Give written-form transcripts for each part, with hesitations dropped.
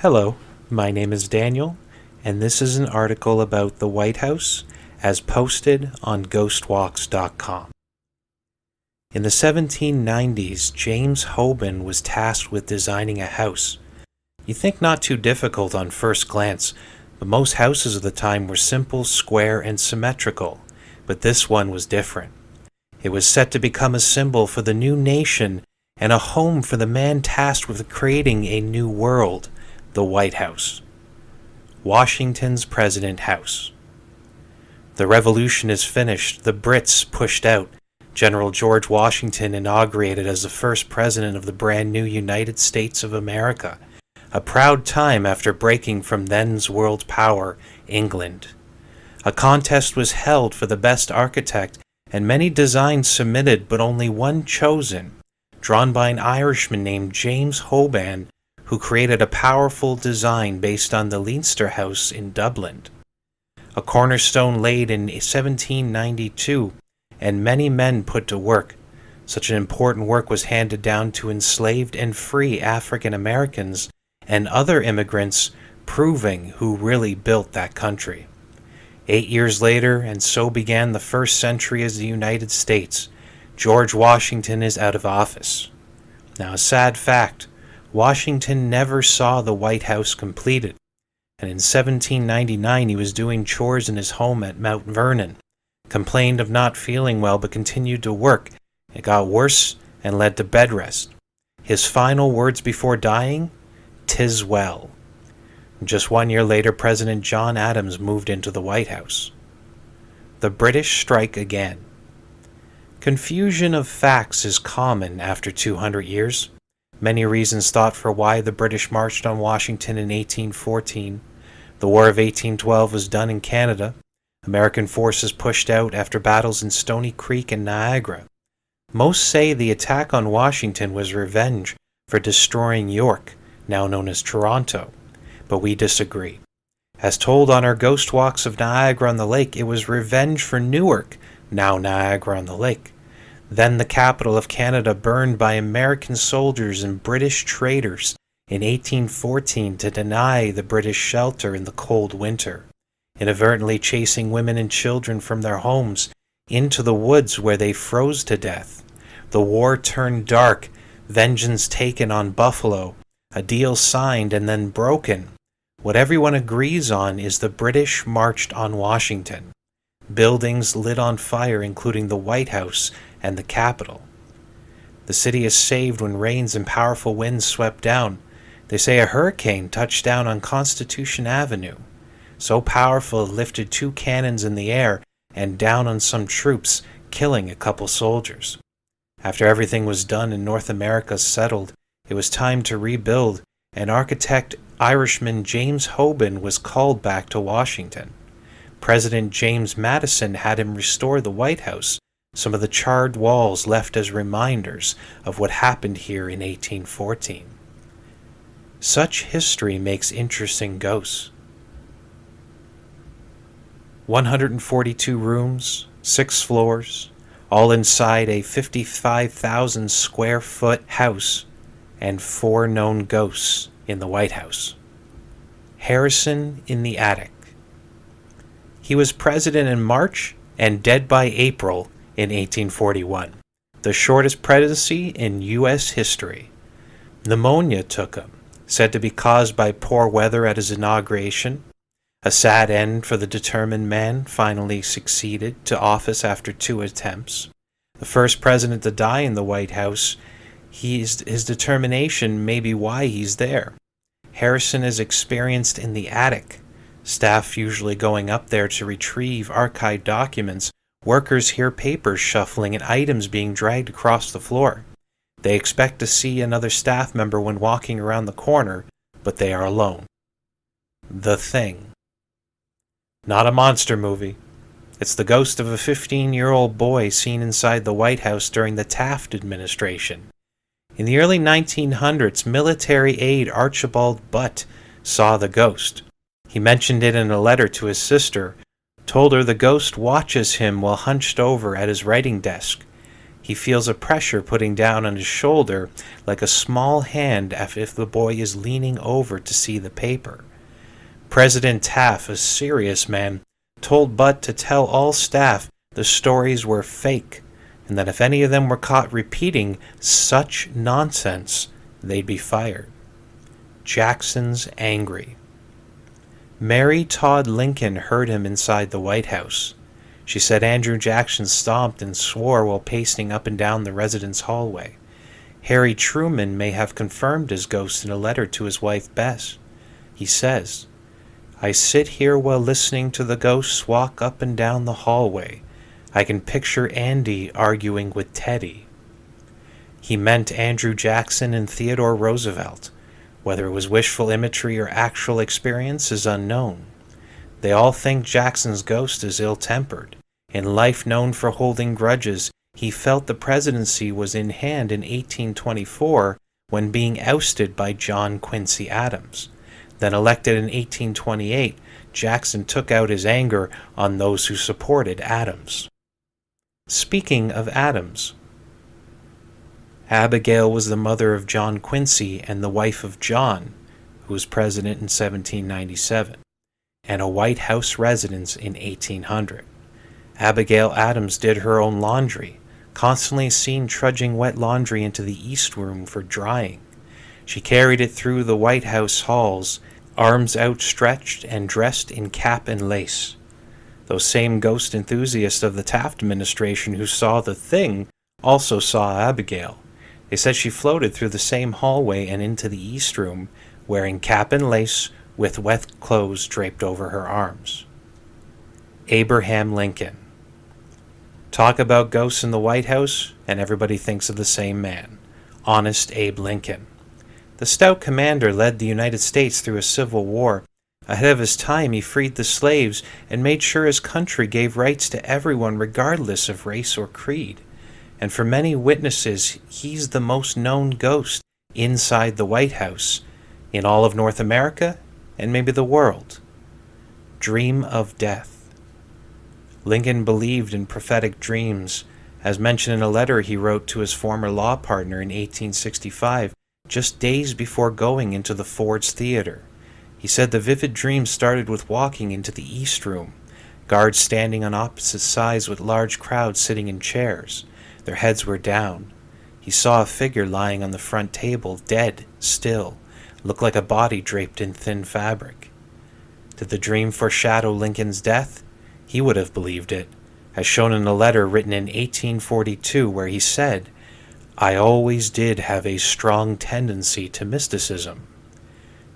Hello, my name is Daniel, and this is an article about the White House as posted on ghostwalks.com. In the 1790s, James Hoban was tasked with designing a house. You think not too difficult on first glance, but most houses of the time were simple, square, and symmetrical, but this one was different. It was set to become a symbol for the new nation and a home for the man tasked with creating a new world, the White House. Washington's President House. The revolution is finished, the Brits pushed out. General George Washington inaugurated as the first president of the brand new United States of America, a proud time after breaking from then's world power, England. A contest was held for the best architect, and many designs submitted, but only one chosen, drawn by an Irishman named James Hoban, who created a powerful design based on the Leinster House in Dublin. A cornerstone laid in 1792, and many men put to work. Such an important work was handed down to enslaved and free African Americans and other immigrants, proving who really built that country. 8 years later, and so began the first century as the United States. George Washington is out of office. Now, a sad fact, Washington never saw the White House completed, and in 1799 he was doing chores in his home at Mount Vernon, complained of not feeling well but continued to work. It got worse and led to bed rest. His final words before dying, "'Tis well." Just 1 year later, President John Adams moved into the White House. The British strike again. Confusion of facts is common after 200 years. Many reasons thought for why the British marched on Washington in 1814. The War of 1812 was done in Canada. American forces pushed out after battles in Stony Creek and Niagara. Most say the attack on Washington was revenge for destroying York, now known as Toronto, but we disagree. As told on our Ghost Walks of Niagara-on-the-Lake, it was revenge for Newark, now Niagara-on-the-Lake. Then the capital of Canada burned by American soldiers and British traders in 1814 to deny the British shelter in the cold winter, inadvertently chasing women and children from their homes into the woods where they froze to death. The war turned dark, vengeance taken on Buffalo, a deal signed and then broken. What everyone agrees on is the British marched on Washington. Buildings lit on fire, including the White House and the Capitol. The city is saved when rains and powerful winds swept down. They say a hurricane touched down on Constitution Avenue. So powerful it lifted 2 cannons in the air and down on some troops, killing a couple soldiers. After everything was done and North America settled, it was time to rebuild, and architect Irishman James Hoban was called back to Washington. President James Madison had him restore the White House, some of the charred walls left as reminders of what happened here in 1814. Such history makes interesting ghosts. 142 rooms, 6 floors, all inside a 55,000 square foot house, and 4 known ghosts in the White House. Harrison in the attic. He was president in March and dead by April in 1841, the shortest presidency in U.S. history. Pneumonia took him, said to be caused by poor weather at his inauguration. A sad end for the determined man, finally succeeded to office after 2 attempts. The first president to die in the White House, his determination may be why he's there. Harrison is experienced in the attic, staff usually going up there to retrieve archived documents. Workers hear papers shuffling and items being dragged across the floor. They expect to see another staff member when walking around the corner, but they are alone. The Thing. Not a monster movie. It's the ghost of a 15-year-old boy seen inside the White House during the Taft administration. In the early 1900s, military aide Archibald Butt saw the ghost. He mentioned it in a letter to his sister, told her the ghost watches him while hunched over at his writing desk. He feels a pressure putting down on his shoulder like a small hand as if the boy is leaning over to see the paper. President Taft, a serious man, told Butt to tell all staff the stories were fake, and that if any of them were caught repeating such nonsense, they'd be fired. Jackson's angry. Mary Todd Lincoln heard him inside the White House. She said Andrew Jackson stomped and swore while pacing up and down the residence hallway. Harry Truman may have confirmed his ghost in a letter to his wife Bess. He says, "I sit here while listening to the ghosts walk up and down the hallway. I can picture Andy arguing with Teddy." He meant Andrew Jackson and Theodore Roosevelt. Whether it was wishful imagery or actual experience is unknown. They all think Jackson's ghost is ill-tempered. In life known for holding grudges, he felt the presidency was in hand in 1824 when being ousted by John Quincy Adams. Then elected in 1828, Jackson took out his anger on those who supported Adams. Speaking of Adams, Abigail was the mother of John Quincy and the wife of John, who was president in 1797, and a White House residence in 1800. Abigail Adams did her own laundry, constantly seen trudging wet laundry into the East Room for drying. She carried it through the White House halls, arms outstretched and dressed in cap and lace. Those same ghost enthusiasts of the Taft administration who saw the thing also saw Abigail. They said she floated through the same hallway and into the East Room, wearing cap and lace with wet clothes draped over her arms. Abraham Lincoln. Talk about ghosts in the White House, and everybody thinks of the same man, Honest Abe Lincoln. The stout commander led the United States through a civil war. Ahead of his time, he freed the slaves and made sure his country gave rights to everyone regardless of race or creed. And for many witnesses, he's the most known ghost inside the White House, in all of North America, and maybe the world. Dream of death. Lincoln believed in prophetic dreams, as mentioned in a letter he wrote to his former law partner in 1865, just days before going into the Ford's Theater. He said the vivid dream started with walking into the East Room, guards standing on opposite sides with large crowds sitting in chairs. Their heads were down. He saw a figure lying on the front table, dead, still, looked like a body draped in thin fabric. Did the dream foreshadow Lincoln's death? He would have believed it, as shown in a letter written in 1842 where he said, "I always did have a strong tendency to mysticism."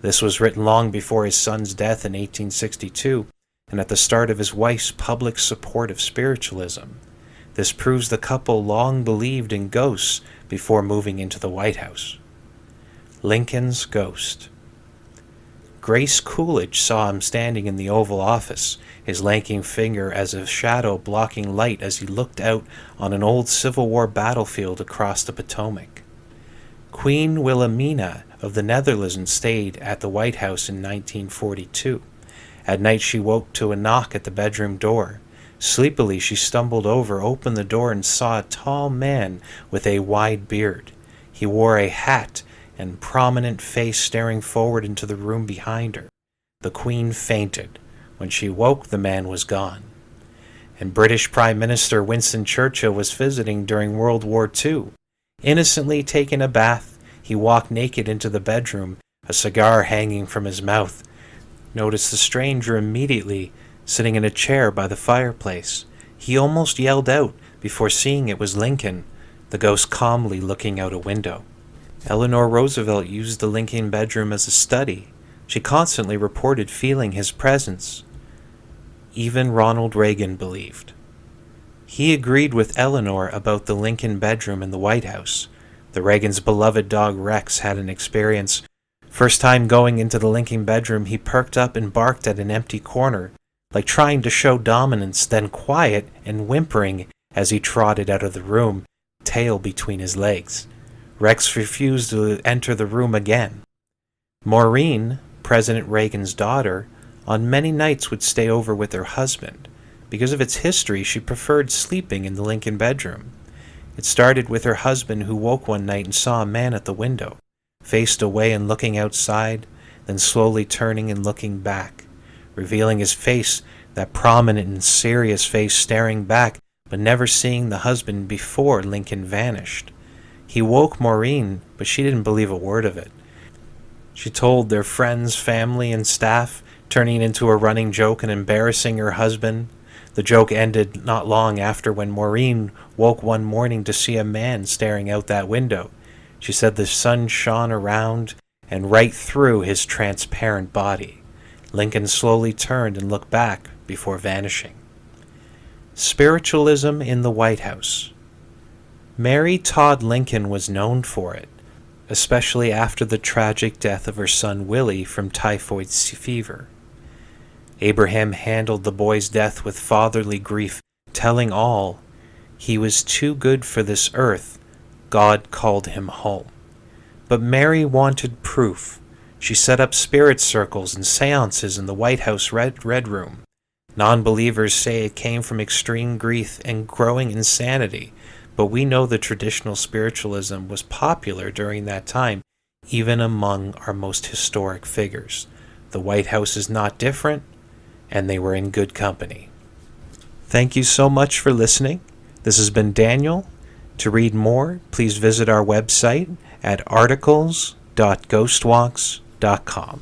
This was written long before his son's death in 1862 and at the start of his wife's public support of spiritualism. This proves the couple long believed in ghosts before moving into the White House. Lincoln's ghost. Grace Coolidge saw him standing in the Oval Office, his lanky figure as a shadow blocking light as he looked out on an old Civil War battlefield across the Potomac. Queen Wilhelmina of the Netherlands stayed at the White House in 1942. At night she woke to a knock at the bedroom door. Sleepily she stumbled over, opened the door, and saw a tall man with a wide beard. He wore a hat and prominent face staring forward into the room behind her. The Queen fainted. When she woke, the man was gone. And British Prime Minister Winston Churchill was visiting during World War II. Innocently taking a bath, he walked naked into the bedroom, a cigar hanging from his mouth. Noticed the stranger immediately, sitting in a chair by the fireplace. He almost yelled out before seeing it was Lincoln, the ghost calmly looking out a window. Eleanor Roosevelt used the Lincoln bedroom as a study. She constantly reported feeling his presence. Even Ronald Reagan believed. He agreed with Eleanor about the Lincoln bedroom in the White House. The Reagan's beloved dog Rex had an experience. First time going into the Lincoln bedroom, he perked up and barked at an empty corner, like trying to show dominance, then quiet and whimpering as he trotted out of the room, tail between his legs. Rex refused to enter the room again. Maureen, President Reagan's daughter, on many nights would stay over with her husband. Because of its history, she preferred sleeping in the Lincoln bedroom. It started with her husband, who woke one night and saw a man at the window, faced away and looking outside, then slowly turning and looking back, revealing his face, that prominent and serious face staring back, but never seeing the husband before Lincoln vanished. He woke Maureen, but she didn't believe a word of it. She told their friends, family, and staff, turning into a running joke and embarrassing her husband. The joke ended not long after, when Maureen woke one morning to see a man staring out that window. She said the sun shone around and right through his transparent body. Lincoln slowly turned and looked back before vanishing. Spiritualism in the White House. Mary Todd Lincoln was known for it, especially after the tragic death of her son Willie from typhoid fever. Abraham handled the boy's death with fatherly grief, telling all, "He was too good for this earth. God called him home." But Mary wanted proof. She set up spirit circles and seances in the White House Red Room. Non-believers say it came from extreme grief and growing insanity, but we know that traditional spiritualism was popular during that time, even among our most historic figures. The White House is not different, and they were in good company. Thank you so much for listening. This has been Daniel. To read more, please visit our website at articles.ghostwalks.com.